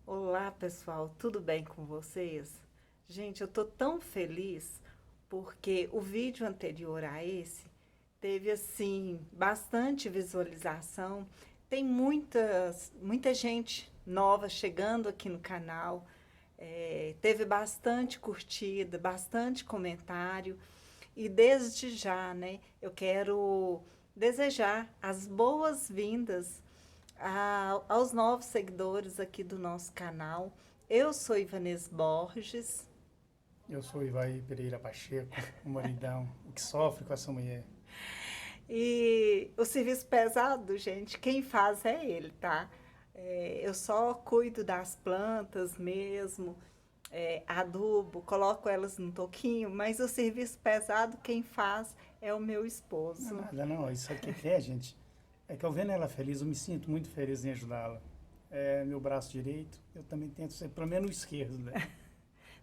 Olá, pessoal, tudo bem com vocês? Gente, eu tô tão feliz porque o vídeo anterior a esse teve assim bastante visualização. Tem muita gente nova chegando aqui no canal. Teve bastante curtida, bastante comentário. E desde já, né, eu quero desejar as boas-vindas aos novos seguidores aqui do nosso canal. Eu sou Ivanês Borges. Eu sou Ivaí Pereira Pacheco, o maridão, o que sofre com essa mulher. E o serviço pesado, gente, quem faz é ele, tá? Eu só cuido das plantas mesmo, adubo, coloco elas no toquinho, mas o serviço pesado quem faz é o meu Não é esposo. nada não, isso aqui que é, gente. É que eu vendo ela feliz, eu me sinto muito feliz em ajudá-la. É meu braço direito, eu também tento ser pelo menos o esquerdo dela.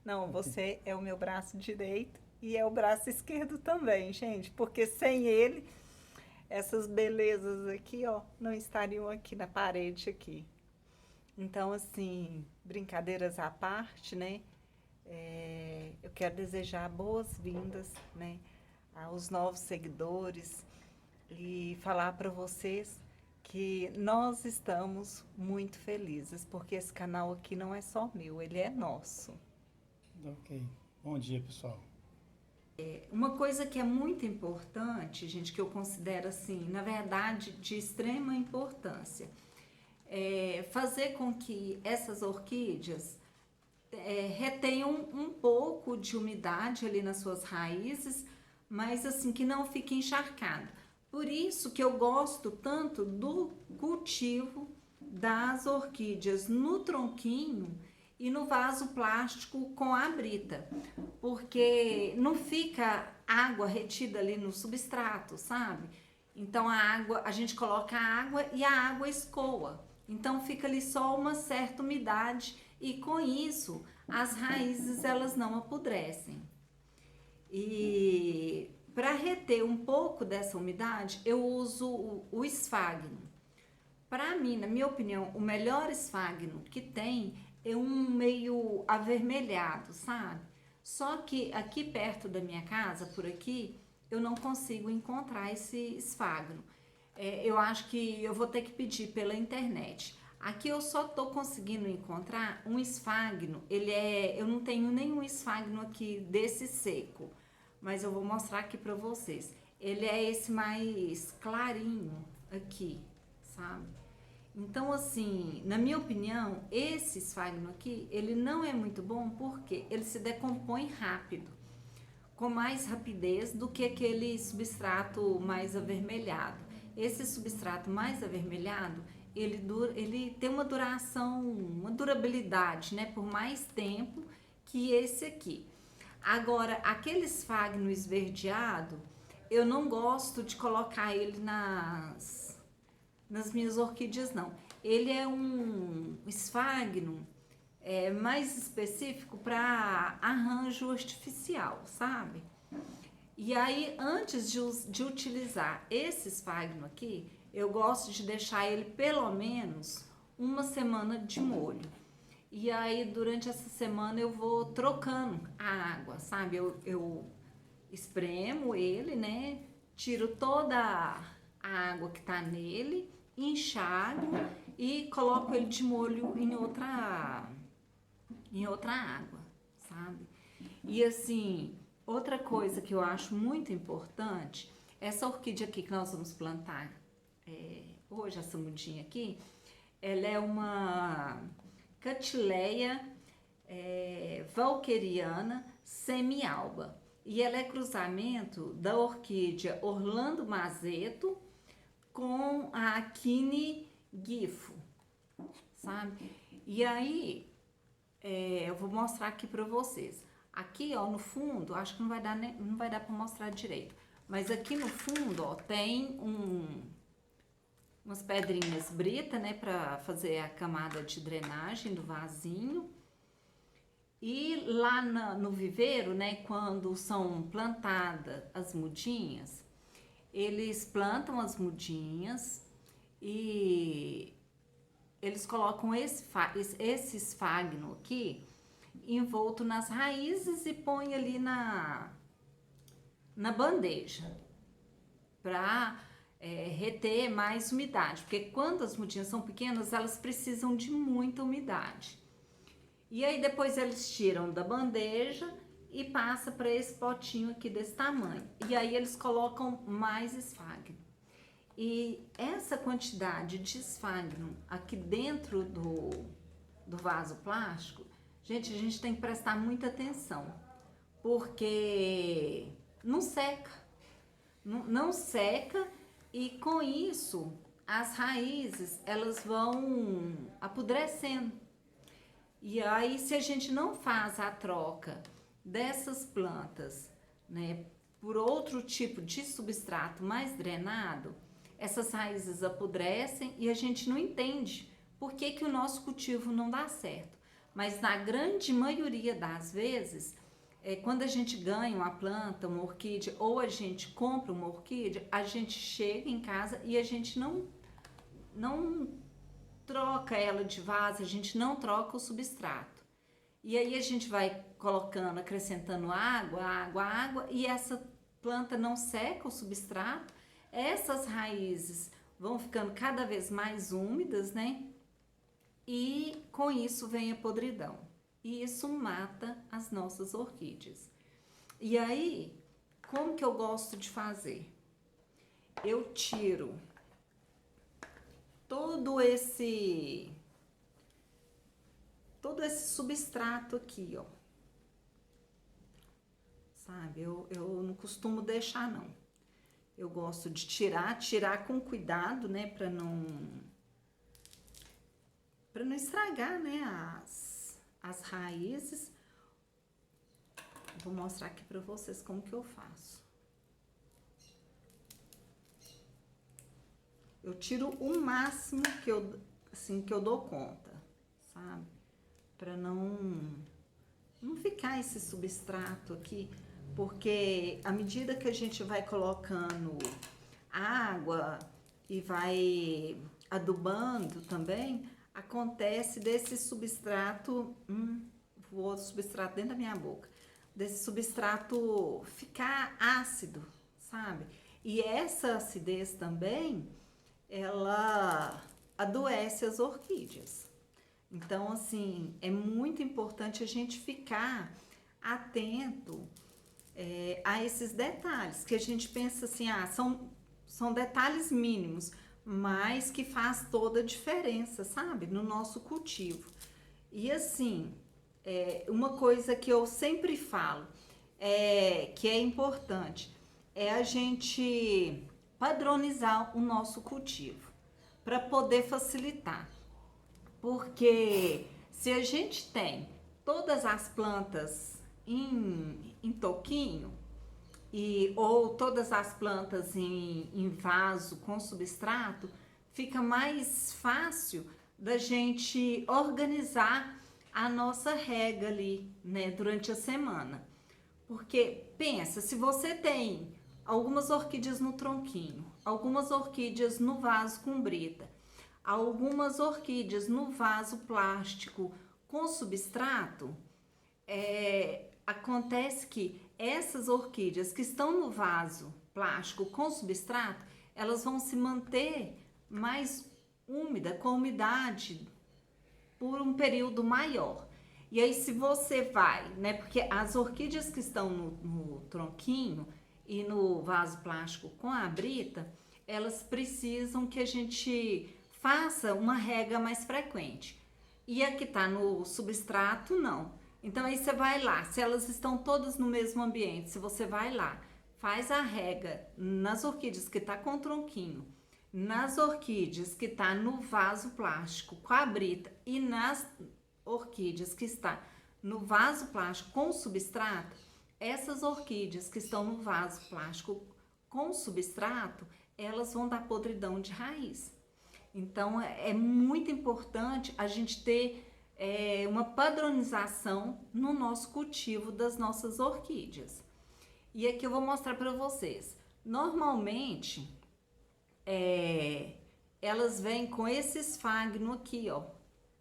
Não, Ok. você é o meu braço direito e é o braço esquerdo também, gente, porque sem ele essas belezas aqui, ó, não estariam aqui na parede aqui. Então, assim, brincadeiras à parte, né? Eu quero desejar boas-vindas, né, aos novos seguidores e falar para vocês que nós estamos muito felizes, porque esse canal aqui não é só meu, ele é nosso. Ok. Bom dia, pessoal. Uma coisa que é muito importante, gente, que eu considero assim, na verdade, de extrema importância, é fazer com que essas orquídeas retenham um pouco de umidade ali nas suas raízes, mas assim que não fique encharcado. Por isso que eu gosto tanto do cultivo das orquídeas no tronquinho e no vaso plástico com a brita, porque não fica água retida ali no substrato, sabe? Então a gente coloca a água e a água escoa. Então fica ali só uma certa umidade e com isso as raízes elas não apodrecem. E para reter um pouco dessa umidade, eu uso o esfagno. Para mim, na minha opinião, o melhor esfagno que tem é um meio avermelhado, sabe? Só que aqui perto da minha casa, por aqui, eu não consigo encontrar esse esfagno. Eu acho que eu vou ter que pedir pela internet. Aqui eu só tô conseguindo encontrar um esfagno. Eu não tenho nenhum esfagno aqui desse seco, mas eu vou mostrar aqui para vocês. Ele é esse mais clarinho aqui, sabe? Então, assim, na minha opinião, esse esfagno aqui, ele não é muito bom porque ele se decompõe rápido, com mais rapidez do que aquele substrato mais avermelhado. Esse substrato mais avermelhado, ele tem uma duração, uma durabilidade, né, por mais tempo que esse aqui. Agora, aquele esfagno esverdeado, eu não gosto de colocar ele nas minhas orquídeas, não. Ele é um esfagno mais específico para arranjo artificial, sabe? E aí, antes de utilizar esse esfagno aqui, eu gosto de deixar ele pelo menos uma semana de molho. E aí, durante essa semana, eu vou trocando a água, sabe? Eu espremo ele, né? Tiro toda a água que tá nele, enxago e coloco ele de molho em outra água, sabe? E assim, outra coisa que eu acho muito importante, essa orquídea aqui que nós vamos plantar hoje, essa mudinha aqui, ela é uma Catileia valqueriana semi-alba. E ela é cruzamento da orquídea Orlando Mazeto com a Akine Gifo, sabe? E aí, eu vou mostrar aqui para vocês. Aqui, ó, no fundo, acho que não vai dar para mostrar direito. Mas aqui no fundo, ó, tem umas pedrinhas brita, né, para fazer a camada de drenagem do vasinho. E lá no viveiro, né, quando são plantadas as mudinhas, eles plantam as mudinhas e eles colocam esse esfagno aqui envolto nas raízes e põe ali na bandeja para reter mais umidade, porque quando as mudinhas são pequenas, elas precisam de muita umidade. E aí depois eles tiram da bandeja e passa para esse potinho aqui desse tamanho. E aí eles colocam mais esfagno. E essa quantidade de esfagno aqui dentro do vaso plástico, gente, a gente tem que prestar muita atenção, porque não seca, não seca, e com isso as raízes elas vão apodrecendo. E aí, se a gente não faz a troca dessas plantas, né, por outro tipo de substrato mais drenado, essas raízes apodrecem e a gente não entende por que o nosso cultivo não dá certo. Mas na grande maioria das vezes, quando a gente ganha uma planta, uma orquídea, ou a gente compra uma orquídea, a gente chega em casa e a gente não troca ela de vaso, a gente não troca o substrato. E aí a gente vai colocando, acrescentando água, e essa planta não seca o substrato, essas raízes vão ficando cada vez mais úmidas, né? E com isso vem a podridão. E isso mata as nossas orquídeas. E aí, como que eu gosto de fazer? Eu tiro todo esse substrato aqui, ó. Sabe, eu não costumo deixar, não. Eu gosto de tirar com cuidado, né, para não estragar, né, as raízes. Vou mostrar aqui para vocês como que eu faço. Eu tiro o máximo que eu dou conta, sabe? Para não ficar esse substrato aqui, porque à medida que a gente vai colocando água e vai adubando também, acontece desse substrato, voou o substrato dentro da minha boca, desse substrato ficar ácido, sabe? E essa acidez também, ela adoece as orquídeas. Então, assim, é muito importante a gente ficar atento a esses detalhes, que a gente pensa assim, são detalhes mínimos, mas que faz toda a diferença, sabe, no nosso cultivo. E assim, uma coisa que eu sempre falo, que é importante, é a gente padronizar o nosso cultivo, para poder facilitar. Porque se a gente tem todas as plantas em toquinho, ou todas as plantas em vaso com substrato, fica mais fácil da gente organizar a nossa rega ali, né, durante a semana. Porque pensa, se você tem algumas orquídeas no tronquinho, algumas orquídeas no vaso com brita, algumas orquídeas no vaso plástico com substrato, acontece que essas orquídeas que estão no vaso plástico com substrato, elas vão se manter mais úmida, com umidade, por um período maior. E aí, se você vai, né, porque as orquídeas que estão no tronquinho e no vaso plástico com a brita, elas precisam que a gente faça uma rega mais frequente. E a que está no substrato, não. Então, aí você vai lá, se elas estão todas no mesmo ambiente, se você vai lá, faz a rega nas orquídeas que está com o tronquinho, nas orquídeas que está no vaso plástico com a brita e nas orquídeas que está no vaso plástico com substrato, essas orquídeas que estão no vaso plástico com substrato, elas vão dar podridão de raiz. Então, é muito importante a gente ter uma padronização no nosso cultivo das nossas orquídeas. E aqui eu vou mostrar para vocês. Normalmente, elas vêm com esse esfagno aqui, ó,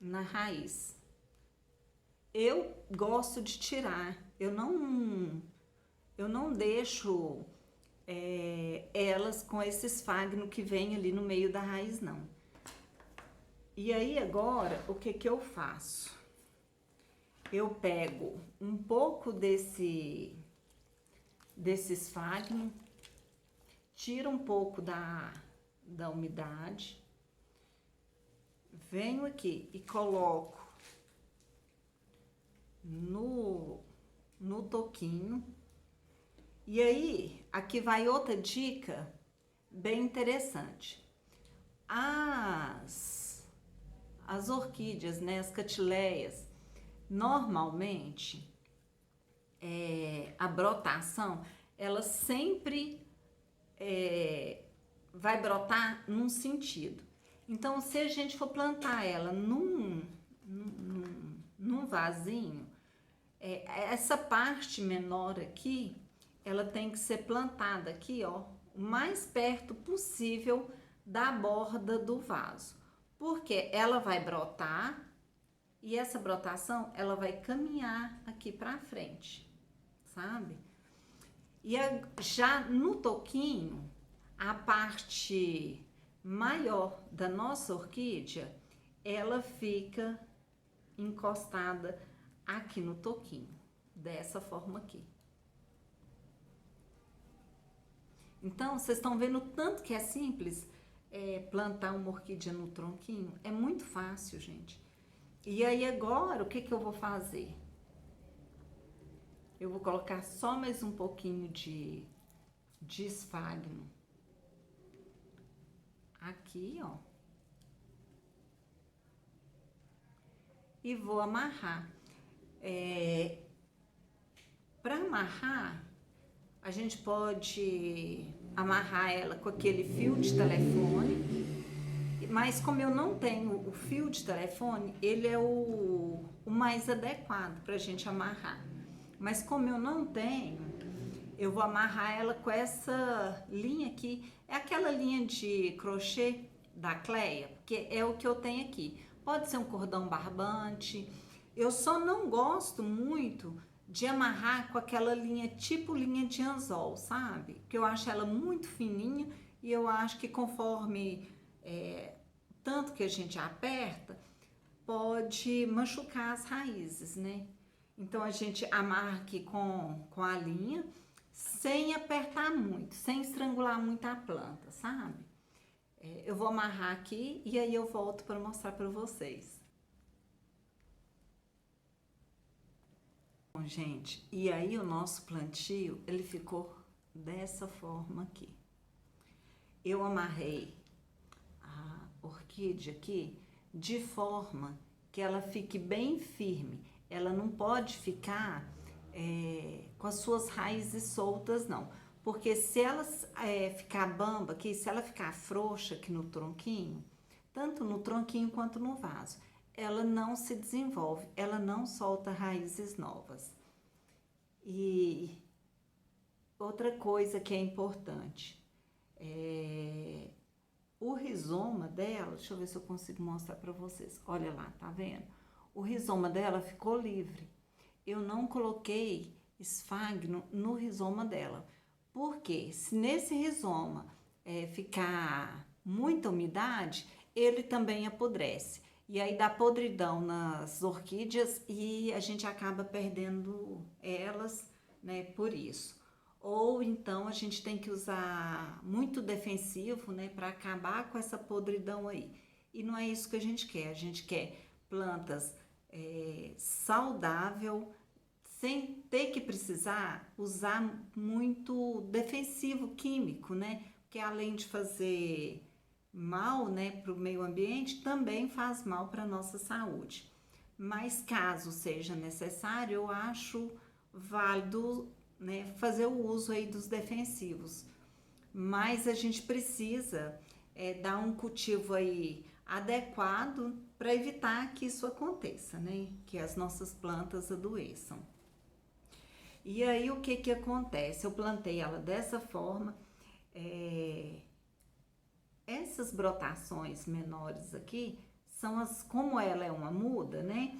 na raiz. Eu gosto de tirar, eu não deixo elas com esse esfagno que vem ali no meio da raiz, não. E aí agora, o que eu faço? Eu pego um pouco desse esfagno, tiro um pouco da umidade, venho aqui e coloco no toquinho. E aí, aqui vai outra dica bem interessante. As orquídeas, né, as catileias, normalmente, a brotação, ela sempre vai brotar num sentido. Então, se a gente for plantar ela num vasinho, essa parte menor aqui, ela tem que ser plantada aqui, ó, o mais perto possível da borda do vaso. Porque ela vai brotar e essa brotação, ela vai caminhar aqui pra frente, sabe? E já no toquinho, a parte maior da nossa orquídea, ela fica encostada aqui no toquinho, dessa forma aqui. Então, vocês estão vendo o tanto que é simples plantar uma orquídea no tronquinho? É muito fácil, gente. E aí agora, o que eu vou fazer? Eu vou colocar só mais um pouquinho de esfagno aqui, ó. E vou amarrar. Para amarrar, a gente pode amarrar ela com aquele fio de telefone, mas como eu não tenho o fio de telefone, ele é o mais adequado para a gente amarrar. Mas como eu não tenho, eu vou amarrar ela com essa linha aqui, é aquela linha de crochê da Cleia, que é o que eu tenho aqui. Pode ser um cordão barbante. Eu só não gosto muito de amarrar com aquela linha, tipo linha de anzol, sabe? Porque eu acho ela muito fininha e eu acho que conforme tanto que a gente aperta, pode machucar as raízes, né? Então, a gente amarra aqui com a linha, sem apertar muito, sem estrangular muito a planta, sabe? Eu vou amarrar aqui e aí eu volto para mostrar para vocês. Bom, gente, e aí o nosso plantio, ele ficou dessa forma aqui. Eu amarrei a orquídea aqui de forma que ela fique bem firme. Ela não pode ficar com as suas raízes soltas, não. Porque se ela ficar bamba aqui, se ela ficar frouxa aqui no tronquinho, tanto no tronquinho quanto no vaso, ela não se desenvolve, ela não solta raízes novas. E outra coisa que é importante, o rizoma dela, deixa eu ver se eu consigo mostrar para vocês. Olha lá, tá vendo? O rizoma dela ficou livre. Eu não coloquei esfagno no rizoma dela. Porque se nesse rizoma ficar muita umidade, ele também apodrece. E aí dá podridão nas orquídeas e a gente acaba perdendo elas, né, por isso. Ou então a gente tem que usar muito defensivo, né, para acabar com essa podridão aí. E não é isso que a gente quer plantas saudável, sem ter que precisar usar muito defensivo químico, né? Porque além de fazer mal, né, para o meio ambiente, também faz mal para a nossa saúde. Mas caso seja necessário, eu acho válido, né, fazer o uso aí dos defensivos. Mas a gente precisa dar um cultivo aí adequado para evitar que isso aconteça, né? Que as nossas plantas adoeçam. E aí o que acontece? Eu plantei ela dessa forma, essas brotações menores aqui são como ela é uma muda, né?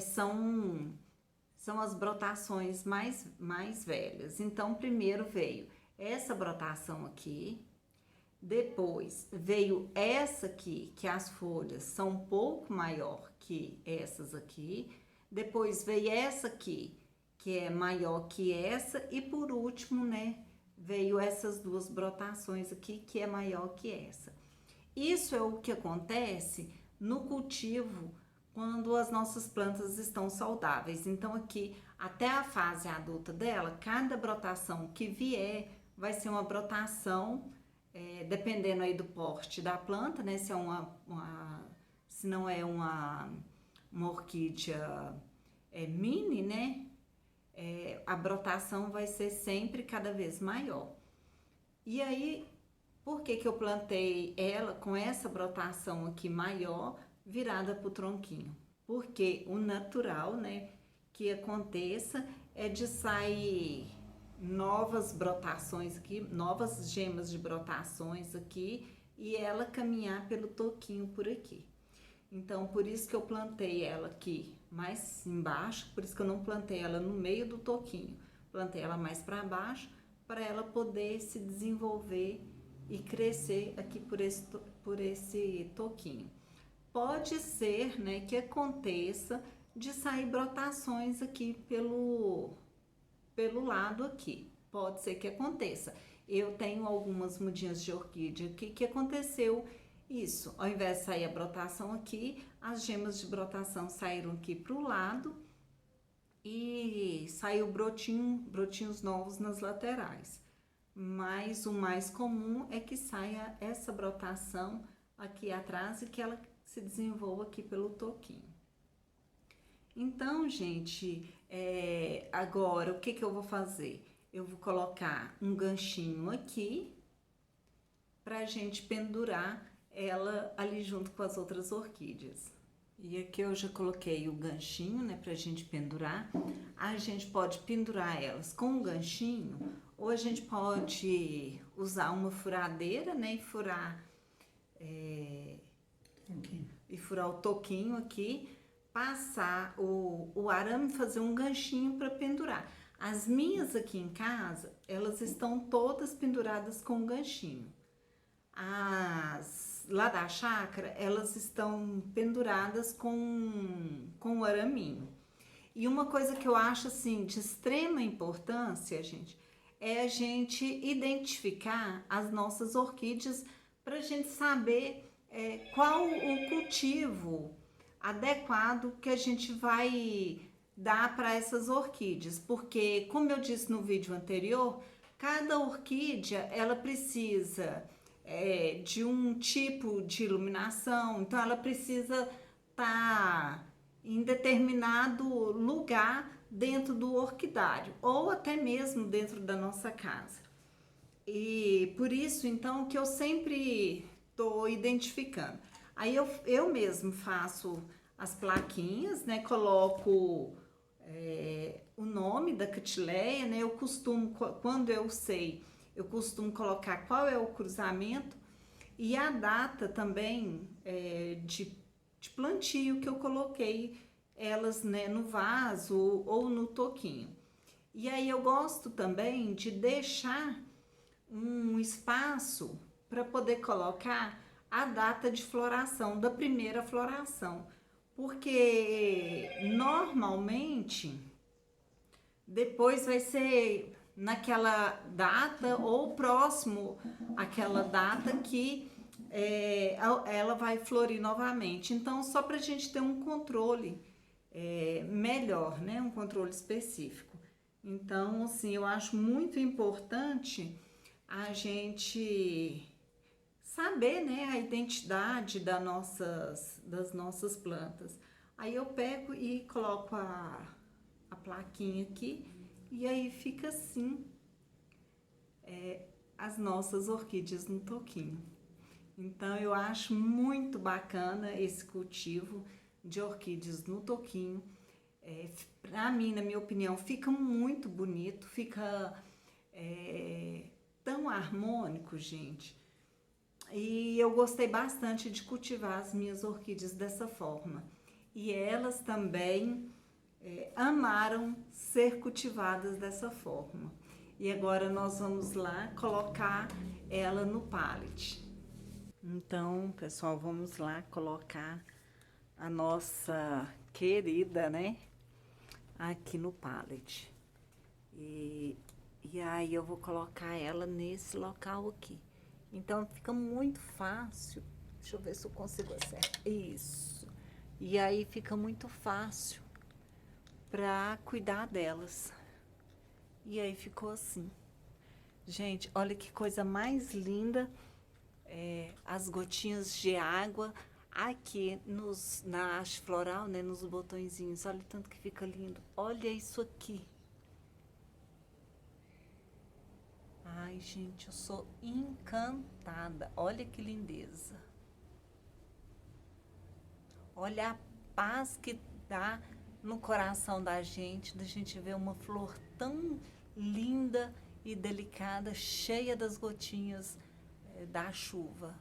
São as brotações mais velhas. Então, primeiro veio essa brotação aqui, depois veio essa aqui, que as folhas são um pouco maior que essas aqui, depois veio essa aqui, que é maior que essa, e por último, né, veio essas duas brotações aqui, que é maior que essa. Isso é o que acontece no cultivo quando as nossas plantas estão saudáveis. Então, aqui, até a fase adulta dela, cada brotação que vier vai ser uma brotação, dependendo aí do porte da planta, né? Se não é uma orquídea mini, né? A brotação vai ser sempre cada vez maior. E aí, por que que eu plantei ela com essa brotação aqui maior, virada para o tronquinho? Porque o natural, né, que aconteça é de sair novas brotações aqui, novas gemas de brotações aqui, e ela caminhar pelo toquinho por aqui. Então, por isso que eu plantei ela aqui mais embaixo, por isso que eu não plantei ela no meio do toquinho. Plantei ela mais para baixo, para ela poder se desenvolver e crescer aqui por esse toquinho. Pode ser, né, que aconteça de sair brotações aqui pelo lado aqui. Pode ser que aconteça. Eu tenho algumas mudinhas de orquídea aqui que aconteceu isso. Ao invés de sair a brotação aqui, as gemas de brotação saíram aqui para o lado e saiu brotinhos novos nas laterais. Mas o mais comum é que saia essa brotação aqui atrás e que ela se desenvolva aqui pelo toquinho. Então, gente, agora o que que eu vou fazer? Eu vou colocar um ganchinho aqui pra gente pendurar ela ali junto com as outras orquídeas. E aqui eu já coloquei o ganchinho, né, pra gente pendurar. A gente pode pendurar elas com o ganchinho, ou a gente pode usar uma furadeira, né, e furar o toquinho aqui, passar o arame, fazer um ganchinho para pendurar. As minhas aqui em casa, elas estão todas penduradas com um ganchinho. As lá da chácara, elas estão penduradas com o araminho. E uma coisa que eu acho assim de extrema importância, gente, é a gente identificar as nossas orquídeas para a gente saber qual o cultivo adequado que a gente vai dar para essas orquídeas, porque como eu disse no vídeo anterior, cada orquídea ela precisa de um tipo de iluminação, então ela precisa estar em determinado lugar dentro do orquidário ou até mesmo dentro da nossa casa. E por isso então que eu sempre estou identificando. Aí eu mesmo faço as plaquinhas, né? Coloco o nome da catileia, né? Eu costumo, quando eu sei, eu costumo colocar qual é o cruzamento e a data também de plantio que eu coloquei elas, né, no vaso ou no toquinho. E aí eu gosto também de deixar um espaço para poder colocar a data de floração, da primeira floração, porque normalmente depois vai ser naquela data ou próximo àquela data que ela vai florir novamente. Então, só para a gente ter um controle melhor, né? Um controle específico. Então, assim, eu acho muito importante a gente saber, né, a identidade das nossas plantas. Aí eu pego e coloco a plaquinha aqui e aí fica assim as nossas orquídeas no toquinho. Então eu acho muito bacana esse cultivo de orquídeas no toquinho. Pra mim, na minha opinião, fica muito bonito, fica tão harmônico, gente. E eu gostei bastante de cultivar as minhas orquídeas dessa forma. E elas também amaram ser cultivadas dessa forma. E agora nós vamos lá colocar ela no pallet. Então, pessoal, vamos lá colocar a nossa querida, né, aqui no pallet. E aí eu vou colocar ela nesse local aqui. Então fica muito fácil. Deixa eu ver se eu consigo acertar. Isso. E aí fica muito fácil para cuidar delas. E aí ficou assim. Gente, olha que coisa mais linda. As gotinhas de água aqui na haste floral, né, nos botõezinhos. Olha o tanto que fica lindo. Olha isso aqui. Ai, gente, eu sou encantada. Olha que lindeza. Olha a paz que dá no coração da gente ver uma flor tão linda e delicada, cheia das gotinhas da chuva.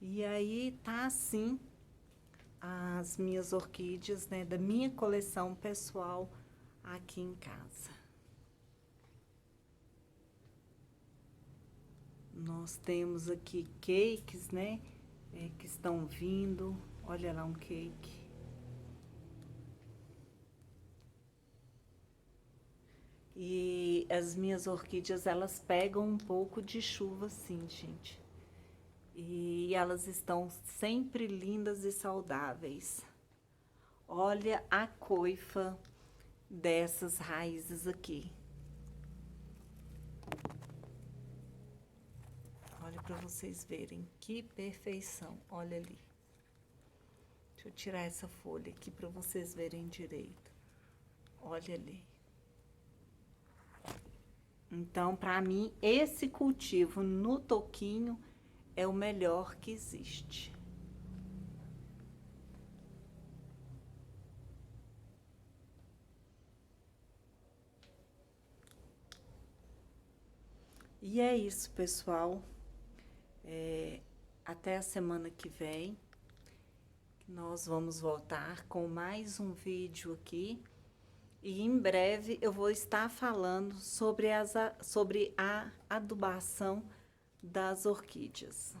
E aí tá assim as minhas orquídeas, né, da minha coleção pessoal aqui em casa. Nós temos aqui cakes, né, que estão vindo. Olha lá um cake. E as minhas orquídeas, elas pegam um pouco de chuva, sim, gente. E elas estão sempre lindas e saudáveis. Olha a coifa dessas raízes aqui. Olha para vocês verem que perfeição. Olha ali. Deixa eu tirar essa folha aqui para vocês verem direito. Olha ali. Então, para mim, esse cultivo no toquinho é o melhor que existe. E é isso, pessoal. Até a semana que vem. Nós vamos voltar com mais um vídeo aqui. E em breve eu vou estar falando sobre a adubação das orquídeas.